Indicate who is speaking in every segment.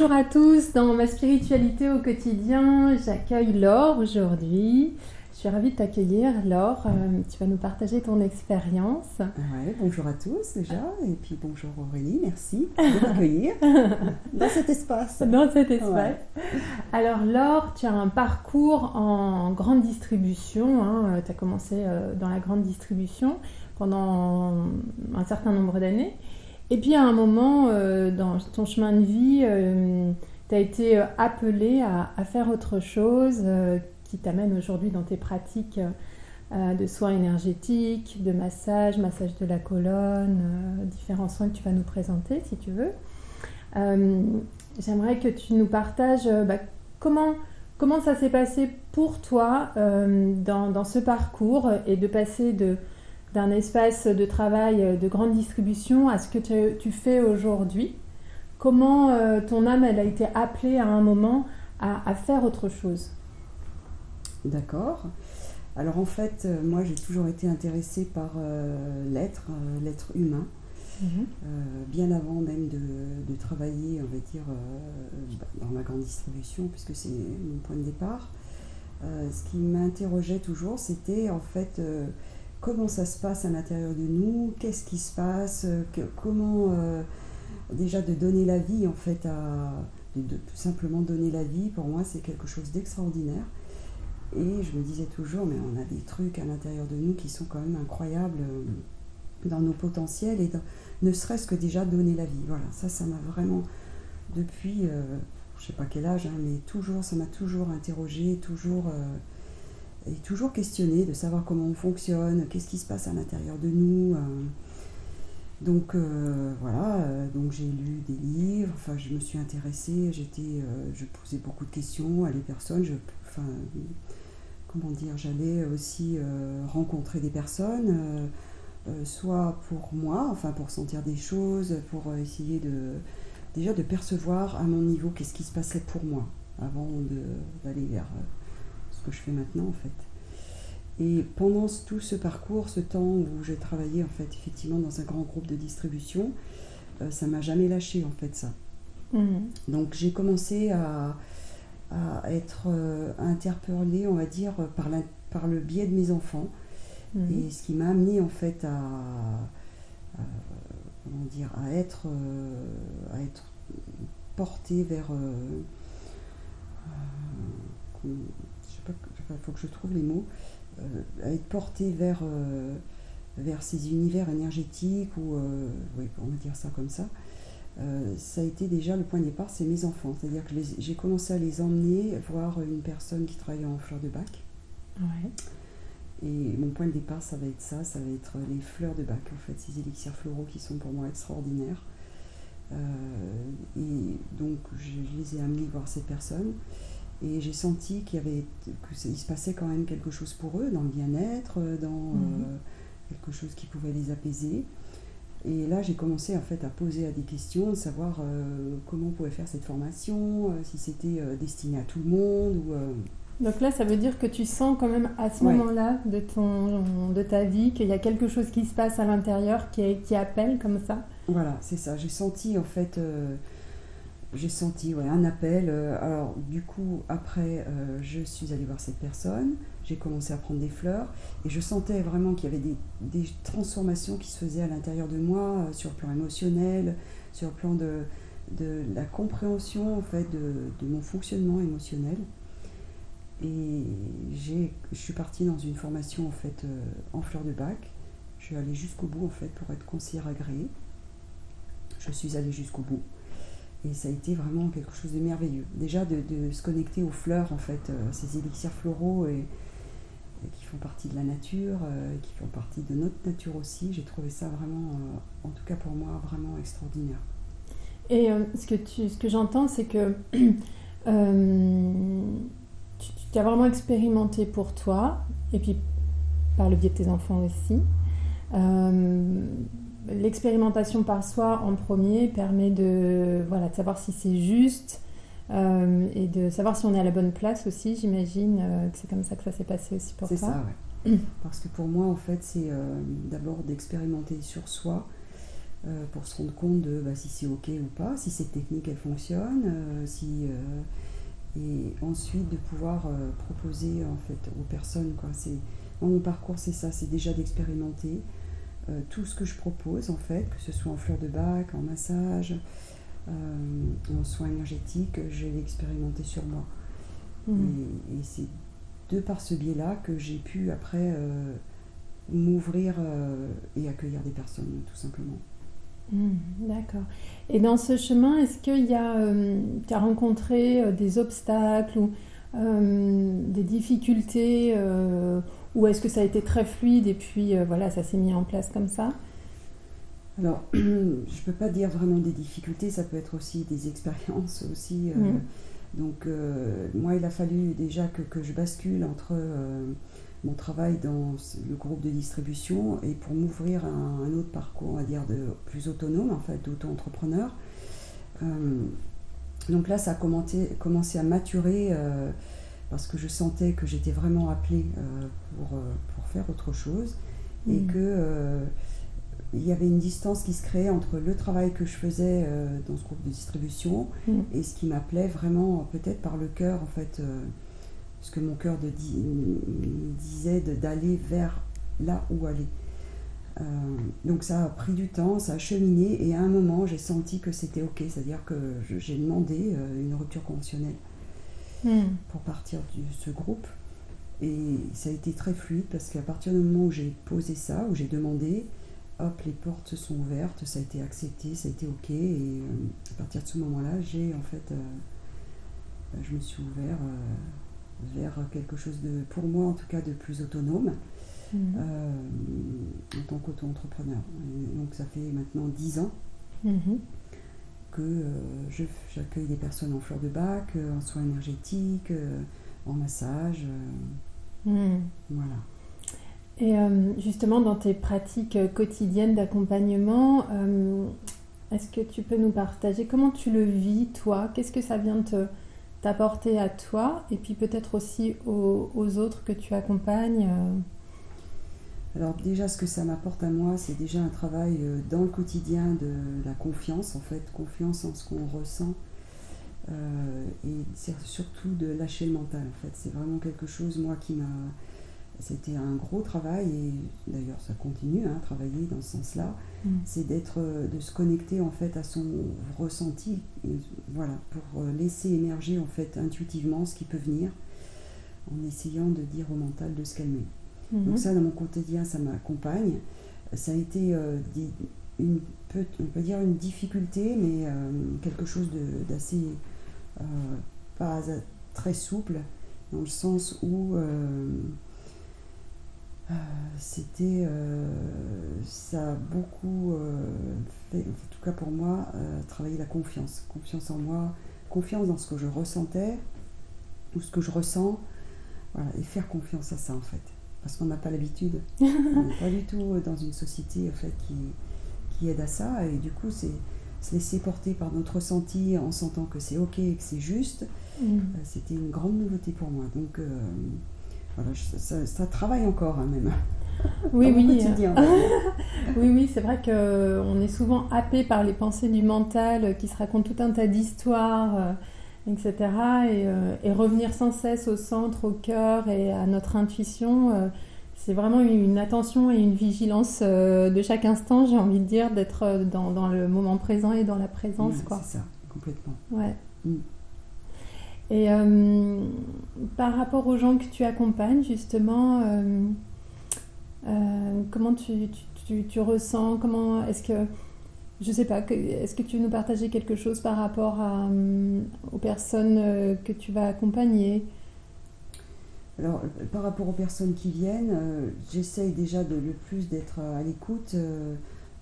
Speaker 1: Bonjour à tous, dans ma spiritualité au quotidien, j'accueille Laure aujourd'hui. Je suis ravie de t'accueillir, Laure. Tu vas nous partager ton expérience.
Speaker 2: Ouais, bonjour à tous déjà, et puis bonjour Aurélie, merci de m'accueillir dans cet espace.
Speaker 1: Dans cet espace.
Speaker 2: Ouais.
Speaker 1: Alors Laure, tu as un parcours en grande distribution. Tu as commencé dans la grande distribution pendant un certain nombre d'années. Et puis à un moment, dans ton chemin de vie, tu as été appelée à faire autre chose qui t'amène aujourd'hui dans tes pratiques de soins énergétiques, de massage de la colonne, différents soins que tu vas nous présenter si tu veux. J'aimerais que tu nous partages comment ça s'est passé pour toi dans ce parcours et de passer d'un espace de travail de grande distribution à ce que tu fais aujourd'hui. Comment ton âme elle a été appelée à un moment à faire autre chose.
Speaker 2: D'accord. Alors en fait, moi j'ai toujours été intéressée par l'être humain, bien avant même de travailler, on va dire, dans la grande distribution, puisque c'est mon point de départ. Ce qui m'interrogeait toujours, c'était en fait comment ça se passe à l'intérieur de nous, qu'est-ce qui se passe, comment déjà de donner la vie en fait, de tout simplement donner la vie, pour moi c'est quelque chose d'extraordinaire. Et je me disais toujours, mais on a des trucs à l'intérieur de nous qui sont quand même incroyables dans nos potentiels, et ne serait-ce que déjà donner la vie. Voilà, ça m'a vraiment, depuis, je ne sais pas quel âge, mais toujours, ça m'a toujours interrogée, et toujours questionné de savoir comment on fonctionne, qu'est-ce qui se passe à l'intérieur de nous. Donc voilà, donc j'ai lu des livres, enfin je me suis intéressée, je posais beaucoup de questions à des personnes, j'allais aussi rencontrer des personnes, soit pour moi, enfin pour sentir des choses, pour essayer déjà de percevoir à mon niveau qu'est-ce qui se passait pour moi, avant d'aller vers ce que je fais maintenant en fait. Et pendant tout ce parcours, ce temps où j'ai travaillé en fait effectivement dans un grand groupe de distribution, ça m'a jamais lâché en fait ça. Donc j'ai commencé à être interpellée, on va dire, par le biais de mes enfants. Et ce qui m'a amenée en fait à être portée vers... je sais pas, il faut que je trouve les mots. À être portée vers ces univers énergétiques, ou oui, on va dire ça comme ça. Ça a été déjà le point de départ, c'est mes enfants. C'est-à-dire que j'ai commencé à les emmener voir une personne qui travaillait en fleurs de bac.
Speaker 1: Ouais.
Speaker 2: Et mon point de départ, ça va être ça va être les fleurs de bac, en fait, ces élixirs floraux qui sont pour moi extraordinaires. Et donc, je les ai amenés voir ces personnes. Et j'ai senti qu'il se passait quand même quelque chose pour eux, dans le bien-être, dans quelque chose qui pouvait les apaiser. Et là, j'ai commencé en fait à poser des questions, de savoir comment on pouvait faire cette formation, si c'était destiné à tout le monde.
Speaker 1: Donc là, ça veut dire que tu sens quand même à ce moment-là de ta vie qu'il y a quelque chose qui se passe à l'intérieur qui appelle comme ça.
Speaker 2: Voilà, c'est ça. J'ai senti en fait... un appel. Alors du coup, après, je suis allée voir cette personne, j'ai commencé à prendre des fleurs, et je sentais vraiment qu'il y avait des transformations qui se faisaient à l'intérieur de moi, sur le plan émotionnel, sur le plan de la compréhension en fait, de mon fonctionnement émotionnel. Et je suis partie dans une formation en fait, en fleurs de bac. Je suis allée jusqu'au bout en fait, pour être conseillère agréée. Je suis allée jusqu'au bout. Et ça a été vraiment quelque chose de merveilleux. Déjà de se connecter aux fleurs, en fait, ces élixirs floraux et qui font partie de la nature, qui font partie de notre nature aussi. J'ai trouvé ça vraiment, en tout cas pour moi, vraiment extraordinaire.
Speaker 1: Et ce que j'entends, c'est que tu as vraiment expérimenté pour toi, et puis par le biais de tes enfants aussi. L'expérimentation par soi en premier permet de savoir si c'est juste et de savoir si on est à la bonne place aussi. J'imagine que c'est comme ça que ça s'est passé aussi pour toi.
Speaker 2: C'est ça, ouais. Parce que pour moi, en fait, c'est d'abord d'expérimenter sur soi, pour se rendre compte de si c'est ok ou pas, si cette technique elle fonctionne, et ensuite de pouvoir proposer en fait aux personnes, quoi. Mon parcours c'est ça, c'est déjà d'expérimenter tout ce que je propose en fait, que ce soit en fleurs de bac, en massage, en soins énergétiques, je l'ai expérimenté sur moi. Et c'est de par ce biais-là que j'ai pu après m'ouvrir et accueillir des personnes, tout simplement.
Speaker 1: D'accord. Et dans ce chemin, est-ce qu'il y a, tu as rencontré des obstacles ou des difficultés ou est-ce que ça a été très fluide et puis voilà, ça s'est mis en place comme ça?
Speaker 2: Alors, je ne peux pas dire vraiment des difficultés, ça peut être aussi des expériences aussi. Donc, moi, il a fallu déjà que je bascule entre mon travail dans le groupe de distribution et pour m'ouvrir à un autre parcours, on va dire, plus autonome, en fait, d'auto-entrepreneur. Donc là, ça a commencé à maturer parce que je sentais que j'étais vraiment appelée pour faire autre chose et que il y avait une distance qui se créait entre le travail que je faisais dans ce groupe de distribution et ce qui m'appelait vraiment peut-être par le cœur, en fait, ce que mon cœur disait d'aller vers là où aller. Donc ça a pris du temps, ça a cheminé et à un moment j'ai senti que c'était ok, c'est-à-dire que j'ai demandé une rupture conventionnelle pour partir de ce groupe et ça a été très fluide parce qu'à partir du moment où j'ai posé ça, où j'ai demandé, hop, les portes se sont ouvertes, ça a été accepté, ça a été ok et à partir de ce moment-là, je me suis ouvert vers quelque chose de, pour moi en tout cas, de plus autonome en tant qu'auto-entrepreneur. Et donc ça fait maintenant 10 ans que j'accueille des personnes en fleurs de bac, en soins énergétiques, en massage. Voilà.
Speaker 1: Et justement, dans tes pratiques quotidiennes d'accompagnement, est-ce que tu peux nous partager comment tu le vis, toi? Qu'est-ce que ça vient t'apporter à toi et puis peut-être aussi aux autres que tu accompagnes?
Speaker 2: Alors déjà, ce que ça m'apporte à moi, c'est déjà un travail dans le quotidien de la confiance, en fait, confiance en ce qu'on ressent. Et c'est surtout de lâcher le mental, en fait. C'est vraiment quelque chose, moi, C'était un gros travail, et d'ailleurs ça continue à travailler dans ce sens-là, c'est de se connecter en fait à son ressenti, et voilà, pour laisser émerger en fait intuitivement ce qui peut venir, en essayant de dire au mental de se calmer. Donc ça, dans mon quotidien, ça m'accompagne. Ça a été on peut dire une difficulté, mais quelque chose d'assez pas très souple, dans le sens où ça a beaucoup fait, en tout cas pour moi, travailler la confiance en moi, confiance dans ce que je ressentais ou ce que je ressens, voilà, et faire confiance à ça en fait, parce qu'on n'a pas l'habitude, on n'est pas du tout dans une société en fait qui aide à ça, et du coup c'est se laisser porter par notre ressenti en sentant que c'est ok et que c'est juste. C'était une grande nouveauté pour moi, donc voilà, ça travaille encore même.
Speaker 1: Oui, oui.
Speaker 2: Quotidien,
Speaker 1: oui, c'est vrai qu'on est souvent happé par les pensées du mental qui se racontent tout un tas d'histoires, etc. Et revenir sans cesse au centre, au cœur et à notre intuition, c'est vraiment une attention et une vigilance de chaque instant, j'ai envie de dire, d'être dans le moment présent et dans la présence.
Speaker 2: Ouais,
Speaker 1: quoi.
Speaker 2: c'est ça, complètement.
Speaker 1: Ouais. Et par rapport aux gens que tu accompagnes, justement, comment tu ressens, comment est-ce que, je sais pas, est-ce que tu veux nous partager quelque chose par rapport aux personnes que tu vas accompagner?
Speaker 2: Alors, par rapport aux personnes qui viennent, j'essaye déjà le plus d'être à l'écoute,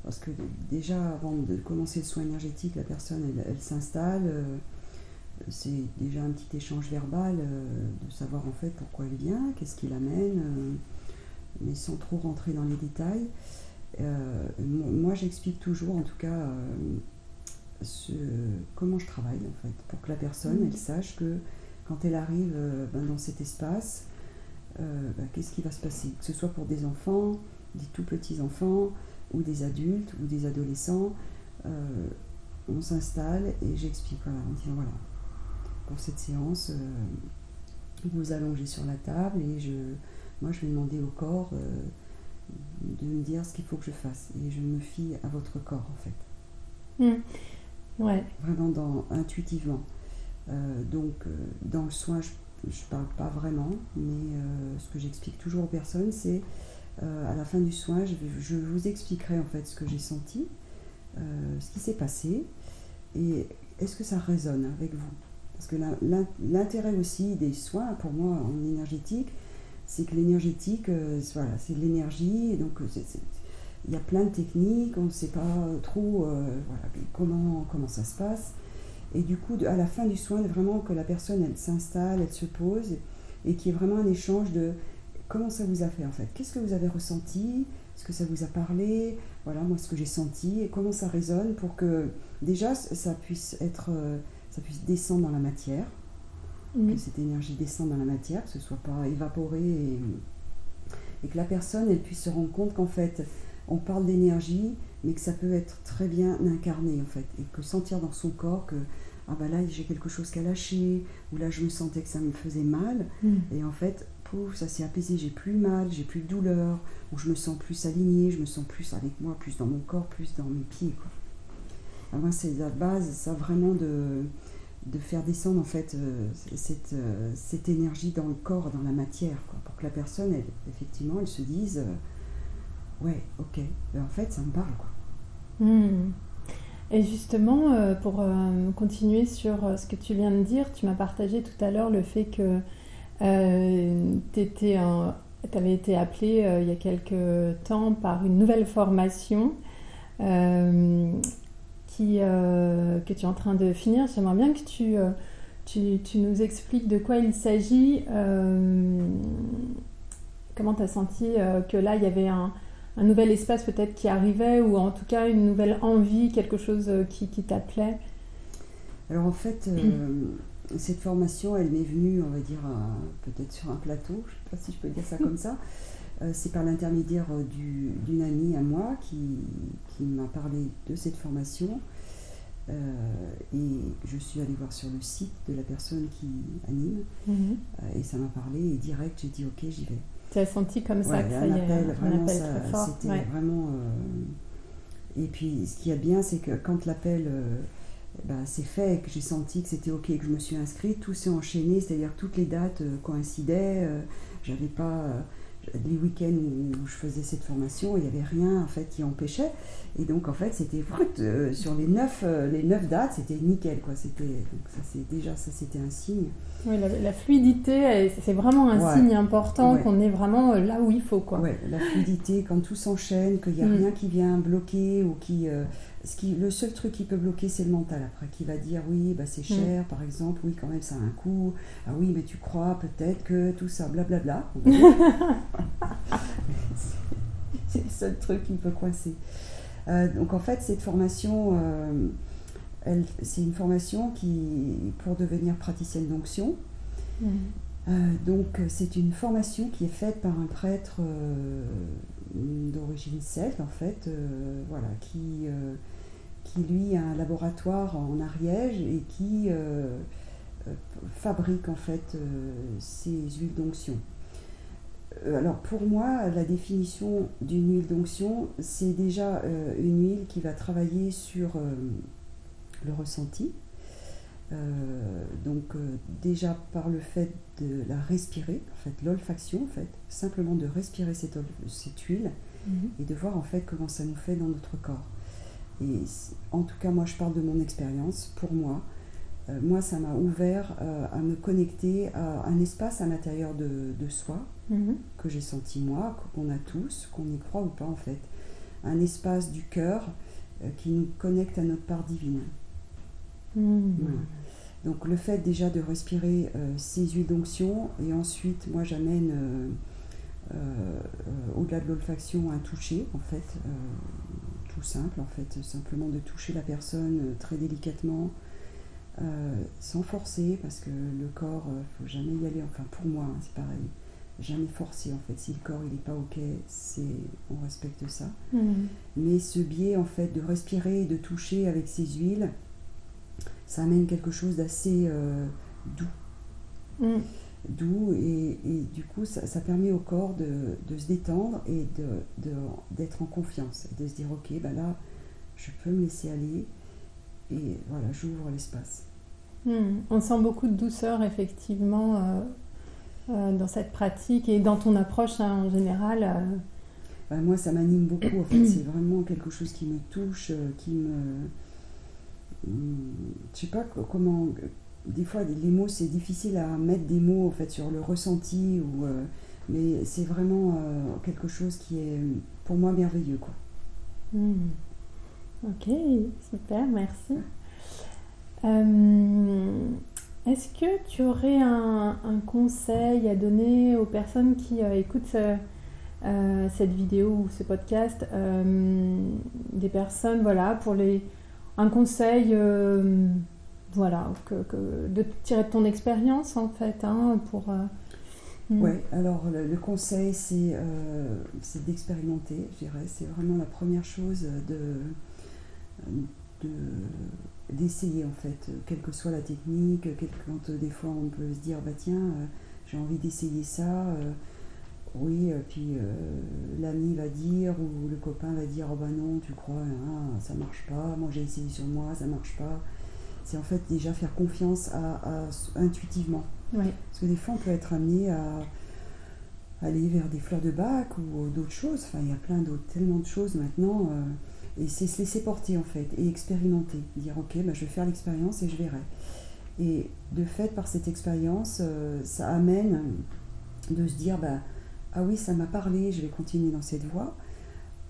Speaker 2: parce que déjà, avant de commencer le soin énergétique, la personne, elle s'installe, c'est déjà un petit échange verbal, de savoir en fait pourquoi elle vient, qu'est-ce qui l'amène, mais sans trop rentrer dans les détails. Moi, j'explique toujours, en tout cas, comment je travaille, en fait, pour que la personne, elle sache que quand elle arrive dans cet espace, qu'est-ce qui va se passer, que ce soit pour des enfants, des tout petits enfants, ou des adultes ou des adolescents. On s'installe et j'explique, voilà, en disant voilà, pour cette séance, vous vous allongez sur la table et moi je vais demander au corps de me dire ce qu'il faut que je fasse. Et je me fie à votre corps en fait.
Speaker 1: Ouais.
Speaker 2: Vraiment intuitivement. Dans le soin, je ne parle pas vraiment, mais ce que j'explique toujours aux personnes, c'est à la fin du soin, je vous expliquerai en fait ce que j'ai senti, ce qui s'est passé, et est-ce que ça résonne avec vous? Parce que l'intérêt aussi des soins, pour moi, en énergétique, c'est que l'énergétique, voilà, c'est de l'énergie, et donc il y a plein de techniques, on ne sait pas trop comment ça se passe. Et du coup, à la fin du soin, vraiment que la personne, elle s'installe, elle se pose, et qu'il y ait vraiment un échange de comment ça vous a fait en fait. Qu'est-ce que vous avez ressenti? Est-ce que ça vous a parlé? Voilà, moi, ce que j'ai senti, et comment ça résonne pour que, déjà, ça puisse descendre dans la matière, que cette énergie descende dans la matière, que ce ne soit pas évaporé, et que la personne, elle puisse se rendre compte qu'en fait, on parle d'énergie, mais que ça peut être très bien incarné en fait, et que sentir dans son corps que là j'ai quelque chose qui a lâché, ou là je me sentais que ça me faisait mal, et en fait pouf, ça s'est apaisé, j'ai plus mal, j'ai plus de douleur, ou je me sens plus alignée, je me sens plus avec moi, plus dans mon corps, plus dans mes pieds quoi. Alors moi c'est la base, ça vraiment de faire descendre en fait cette énergie dans le corps, dans la matière quoi, pour que la personne effectivement elle se dise ouais, ok, en fait ça me parle quoi.
Speaker 1: Et justement, pour continuer sur ce que tu viens de dire, tu m'as partagé tout à l'heure le fait que tu avais été appelée il y a quelques temps par une nouvelle formation que tu es en train de finir. J'aimerais bien que tu nous expliques de quoi il s'agit, comment tu as senti que là il y avait un nouvel espace peut-être qui arrivait, ou en tout cas une nouvelle envie, quelque chose qui t'appelait.
Speaker 2: Alors en fait, cette formation, elle m'est venue, on va dire, peut-être sur un plateau, je ne sais pas si je peux dire ça comme ça. C'est par l'intermédiaire d'une amie à moi qui m'a parlé de cette formation. Et je suis allée voir sur le site de la personne qui anime, et ça m'a parlé, et direct j'ai dit ok, j'y vais.
Speaker 1: Tu as senti comme ça que ça y est, un appel très fort.
Speaker 2: C'était vraiment... Et puis ce qui est bien, c'est que quand l'appel s'est fait, et que j'ai senti que c'était ok, que je me suis inscrite, tout s'est enchaîné, c'est-à-dire que toutes les dates coïncidaient, j'avais pas... les week-ends où je faisais cette formation, il n'y avait rien en fait qui empêchait, et donc en fait c'était sur les 9 dates, c'était nickel quoi. Donc ça c'était un signe.
Speaker 1: Oui, la fluidité, c'est vraiment un signe important qu'on est vraiment là où il faut quoi.
Speaker 2: Ouais, la fluidité, quand tout s'enchaîne, qu'il n'y a rien qui vient bloquer, ou le seul truc qui peut bloquer, c'est le mental après, qui va dire oui, c'est cher par exemple, oui quand même ça a un coût, ah oui mais tu crois peut-être que tout ça, blablabla. C'est le seul truc qui peut coincer. Donc en fait cette formation, c'est une formation pour devenir praticienne d'onction. Donc c'est une formation qui est faite par un prêtre d'origine celte en fait, qui lui a un laboratoire en Ariège et qui fabrique en fait ces huiles d'onction. Alors pour moi, la définition d'une huile d'onction, c'est déjà une huile qui va travailler sur le ressenti. Déjà par le fait de la respirer, en fait, l'olfaction, en fait, simplement de respirer cette huile et de voir en fait comment ça nous fait dans notre corps. Et en tout cas, moi je parle de mon expérience. Pour moi, ça m'a ouvert à me connecter à un espace à l'intérieur de soi que j'ai senti moi, qu'on a tous, qu'on y croit ou pas en fait. Un espace du cœur qui nous connecte à notre part divine. Voilà. Donc le fait déjà de respirer ces huiles d'onction, et ensuite moi j'amène au-delà de l'olfaction un toucher en fait, tout simple en fait, simplement de toucher la personne très délicatement, sans forcer, parce que le corps, faut jamais y aller, enfin pour moi c'est pareil, jamais forcer en fait. Si le corps il n'est pas ok, on respecte ça. Mais ce biais en fait de respirer et de toucher avec ces huiles, ça amène quelque chose d'assez doux. Doux et du coup ça permet au corps de se détendre et d'être en confiance et de se dire ok, bah là je peux me laisser aller et voilà, j'ouvre l'espace.
Speaker 1: On sent beaucoup de douceur effectivement dans cette pratique et dans ton approche en général.
Speaker 2: Bah, moi ça m'anime beaucoup en fait, c'est vraiment quelque chose qui me touche, qui me... Je sais pas comment... Des fois, les mots, c'est difficile à mettre des mots en fait, sur le ressenti, mais c'est vraiment quelque chose qui est pour moi merveilleux, quoi.
Speaker 1: Ok, super, merci. Est-ce que tu aurais un conseil à donner aux personnes qui écoutent cette vidéo ou ce podcast, des personnes, voilà, pour un conseil... Voilà, de tirer de ton expérience en fait.
Speaker 2: Oui, alors le conseil c'est d'expérimenter, je dirais. C'est vraiment la première chose d'essayer en fait, quelle que soit la technique. Quand des fois on peut se dire, bah tiens, j'ai envie d'essayer ça. Oui, puis l'ami va dire ou le copain va dire, oh bah non, tu crois, hein, ça marche pas. Moi j'ai essayé sur moi, ça marche pas. C'est en fait déjà faire confiance intuitivement.
Speaker 1: Oui.
Speaker 2: Parce que des fois, on peut être amené à aller vers des fleurs de bac ou d'autres choses. Enfin, il y a tellement de choses maintenant. Et c'est se laisser porter, en fait, et expérimenter. Dire, ok, bah, je vais faire l'expérience et je verrai. Et de fait, par cette expérience, ça amène de se dire, bah, ah oui, ça m'a parlé, je vais continuer dans cette voie.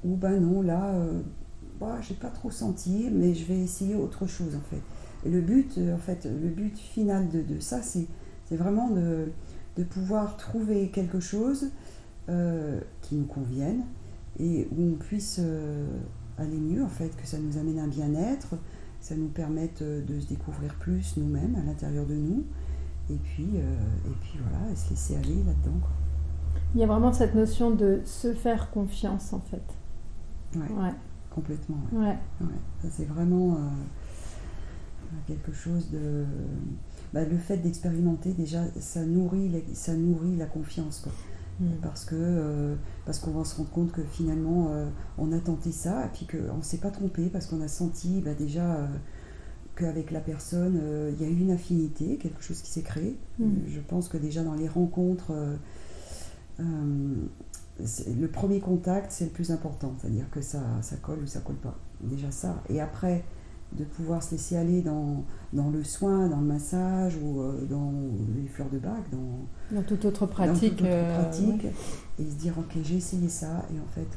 Speaker 2: Ou, bah non, là, j'ai pas trop senti, mais je vais essayer autre chose, en fait. Et le but final de ça, c'est vraiment de pouvoir trouver quelque chose qui nous convienne et où on puisse aller mieux, en fait, que ça nous amène un bien-être, que ça nous permette de se découvrir plus nous-mêmes à l'intérieur de nous, et puis voilà, et se laisser aller là-dedans, quoi.
Speaker 1: Il y a vraiment cette notion de se faire confiance, en fait.
Speaker 2: Ouais. Complètement.
Speaker 1: Ouais.
Speaker 2: Ça, c'est vraiment... quelque chose de... le fait d'expérimenter, déjà, ça nourrit la confiance, quoi. Parce qu'on va se rendre compte que finalement, on a tenté ça, et puis qu'on ne s'est pas trompé, parce qu'on a senti déjà qu'avec la personne, il y a eu une affinité, quelque chose qui s'est créé. Je pense que déjà dans les rencontres, le premier contact, c'est le plus important, c'est-à-dire que ça colle ou ça colle pas. Déjà ça. Et après... de pouvoir se laisser aller dans le soin, dans le massage ou dans les fleurs de bac,
Speaker 1: dans toute autre pratique,
Speaker 2: ouais. Et se dire ok, j'ai essayé ça et en fait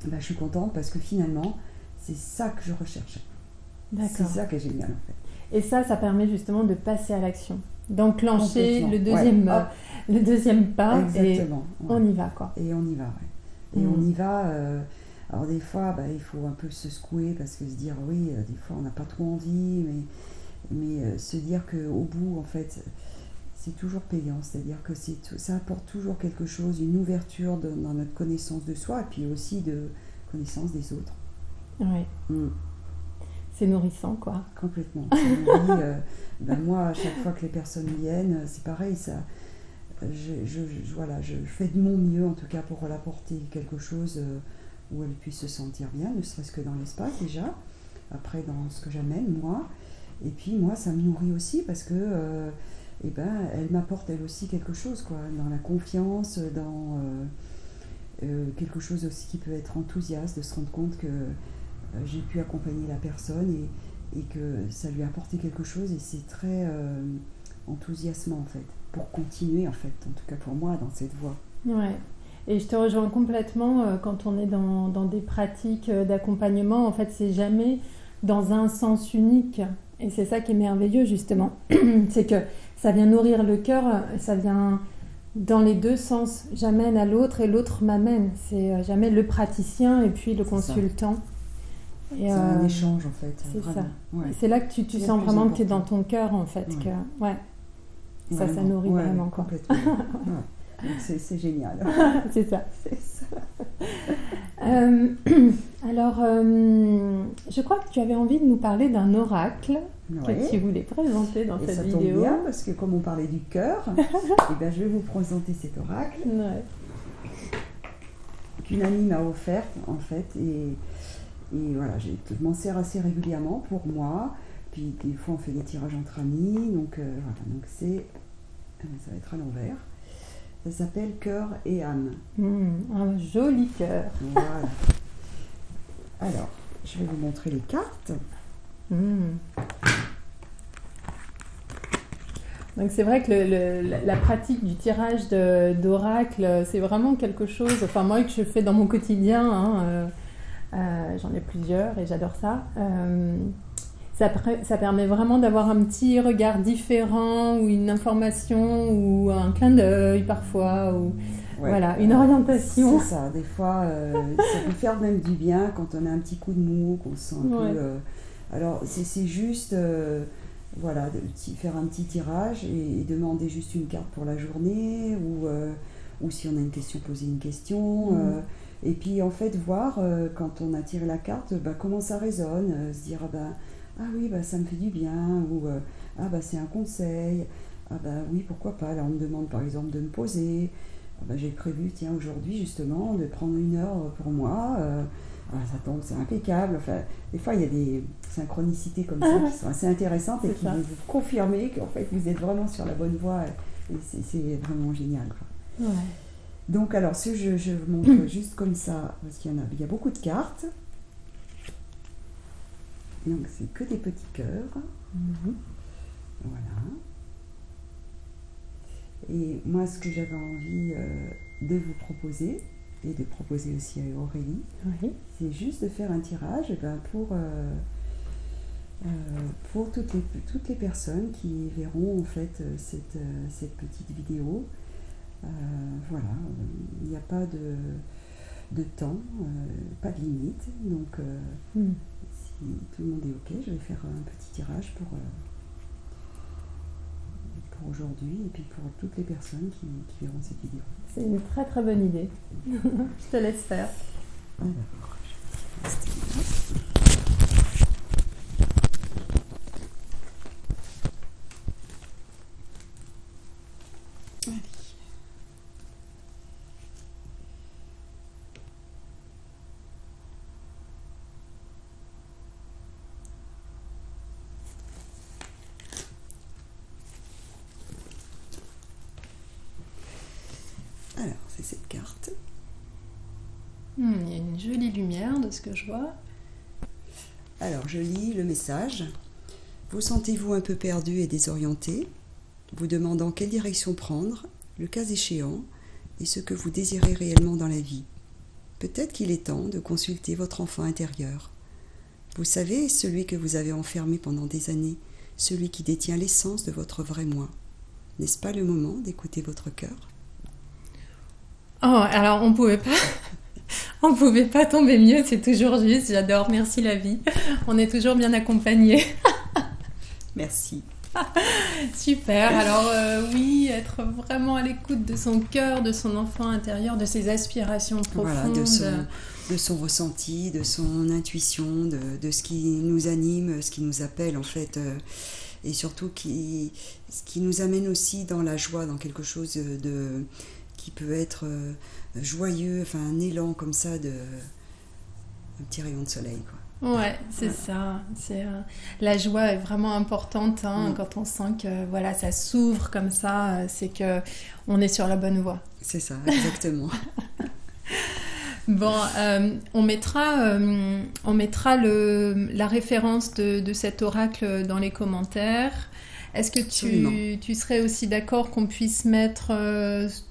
Speaker 2: je suis contente parce que finalement c'est ça que je recherchais.
Speaker 1: D'accord.
Speaker 2: C'est ça qui est génial en fait.
Speaker 1: Et ça permet justement de passer à l'action, d'enclencher le deuxième pas.
Speaker 2: Exactement,
Speaker 1: et on y va, quoi.
Speaker 2: Et on y va, ouais. Et on y va. Alors des fois, il faut un peu se secouer parce que se dire oui, des fois on n'a pas trop envie, mais se dire qu'au bout, en fait, c'est toujours payant. C'est-à-dire que ça apporte toujours quelque chose, une ouverture dans notre connaissance de soi et puis aussi de connaissance des autres.
Speaker 1: Oui. C'est nourrissant, quoi.
Speaker 2: Complètement. Ça nourrit, moi, à chaque fois que les personnes viennent, c'est pareil, ça... je fais de mon mieux, en tout cas, pour leur apporter quelque chose... où elle puisse se sentir bien, ne serait-ce que dans l'espace déjà, après dans ce que j'amène moi, et puis moi ça me nourrit aussi parce que elle m'apporte elle aussi quelque chose, quoi, dans la confiance, dans quelque chose aussi qui peut être enthousiaste, de se rendre compte que j'ai pu accompagner la personne et que ça lui a apporté quelque chose et c'est très enthousiasmant en fait, pour continuer en fait, en tout cas pour moi dans cette voie.
Speaker 1: Ouais. Et je te rejoins complètement, quand on est dans des pratiques d'accompagnement, en fait, c'est jamais dans un sens unique. Et c'est ça qui est merveilleux, justement. C'est que ça vient nourrir le cœur, ça vient dans les deux sens. J'amène à l'autre et l'autre m'amène. C'est jamais le praticien et puis le consultant.
Speaker 2: C'est un échange, en fait.
Speaker 1: C'est
Speaker 2: vraiment.
Speaker 1: Ça.
Speaker 2: Ouais.
Speaker 1: C'est là que tu sens vraiment que tu es dans ton cœur, en fait.
Speaker 2: Ouais.
Speaker 1: Ça nourrit vraiment, quoi.
Speaker 2: Complètement. Ouais. Donc c'est génial.
Speaker 1: C'est ça.
Speaker 2: C'est ça.
Speaker 1: Alors, je crois que tu avais envie de nous parler d'un oracle que tu voulais présenter dans cette vidéo.
Speaker 2: Ça tombe bien parce que comme on parlait du cœur, eh ben, je vais vous présenter cet oracle qu'une amie m'a offert en fait. Et voilà, je m'en sers assez régulièrement pour moi. Puis des fois on fait des tirages entre amis. Donc voilà, donc ça va être à l'envers. Ça s'appelle Cœur et âme.
Speaker 1: Un joli cœur.
Speaker 2: Voilà. Alors, je vais vous montrer les cartes.
Speaker 1: Donc c'est vrai que la pratique du tirage d'oracle, c'est vraiment quelque chose, enfin moi que je fais dans mon quotidien, j'en ai plusieurs et j'adore ça. Ça permet vraiment d'avoir un petit regard différent ou une information ou un clin d'œil parfois ou voilà, une orientation.
Speaker 2: C'est ça, des fois ça peut faire même du bien quand on a un petit coup de mou, qu'on se sent un peu... alors c'est juste voilà, faire un petit tirage et demander juste une carte pour la journée ou si on a une question, poser une question. Et puis en fait voir quand on a tiré la carte, comment ça résonne, se dire ah oui, ça me fait du bien, ou c'est un conseil, oui, pourquoi pas. Là, on me demande par exemple de me poser. J'ai prévu, tiens, aujourd'hui justement, de prendre 1 heure pour moi. Ça tombe, c'est impeccable. Enfin, des fois, il y a des synchronicités comme ça qui sont assez intéressantes et qui vont vous confirmer qu'en fait, vous êtes vraiment sur la bonne voie. Et c'est vraiment génial, quoi. Donc, alors, je vous montre juste comme ça, parce qu'il y a beaucoup de cartes. Donc c'est que des petits cœurs. Voilà. Et moi ce que j'avais envie de vous proposer, et de proposer aussi à Aurélie, c'est juste de faire un tirage pour toutes les personnes qui verront en fait cette petite vidéo. Voilà, il n'y a pas de temps, pas de limite. Donc si tout le monde est ok, je vais faire un petit tirage pour aujourd'hui et puis pour toutes les personnes qui verront cette vidéo.
Speaker 1: C'est une très très bonne idée. Je te laisse faire.
Speaker 2: Alors, je vais rester là. Allez. Alors, c'est cette carte.
Speaker 1: Il y a une jolie lumière de ce que je vois.
Speaker 2: Alors, je lis le message. Vous sentez-vous un peu perdu et désorienté, vous demandant quelle direction prendre, le cas échéant, et ce que vous désirez réellement dans la vie. Peut-être qu'il est temps de consulter votre enfant intérieur. Vous savez, celui que vous avez enfermé pendant des années, celui qui détient l'essence de votre vrai moi. N'est-ce pas le moment d'écouter votre cœur ?
Speaker 1: Oh, alors on pouvait pas tomber mieux, c'est toujours juste, j'adore, merci la vie. On est toujours bien accompagnés.
Speaker 2: Merci.
Speaker 1: Super, alors oui, être vraiment à l'écoute de son cœur, de son enfant intérieur, de ses aspirations profondes.
Speaker 2: Voilà, de son ressenti, de son intuition, de ce qui nous anime, ce qui nous appelle en fait, et surtout ce qui nous amène aussi dans la joie, dans quelque chose qui peut être joyeux, enfin un élan comme ça, un petit rayon de soleil, quoi.
Speaker 1: Ouais, c'est ça. La joie est vraiment importante quand on sent que voilà, ça s'ouvre comme ça, c'est que on est sur la bonne voie.
Speaker 2: C'est ça, exactement.
Speaker 1: Bon, on mettra la référence de cet oracle dans les commentaires. Est-ce que tu serais aussi d'accord qu'on puisse mettre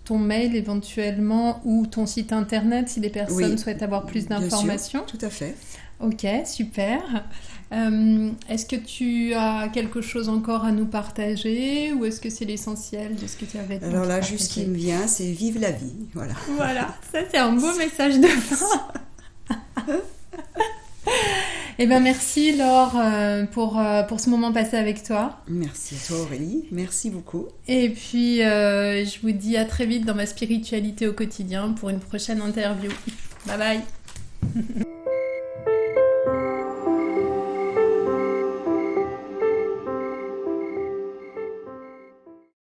Speaker 1: ton mail éventuellement ou ton site internet si les personnes souhaitent avoir plus d'informations ?
Speaker 2: Bien sûr, tout à fait.
Speaker 1: Ok, super. Est-ce que tu as quelque chose encore à nous partager ou est-ce que c'est l'essentiel de ce que tu avais dit ?
Speaker 2: Alors là, juste ce qui me vient, c'est vive la vie. Voilà.
Speaker 1: Voilà, ça c'est un beau message de fin. Eh ben merci Laure pour ce moment passé avec toi.
Speaker 2: Merci à toi Aurélie, merci beaucoup.
Speaker 1: Et puis je vous dis à très vite dans ma spiritualité au quotidien pour une prochaine interview. Bye bye.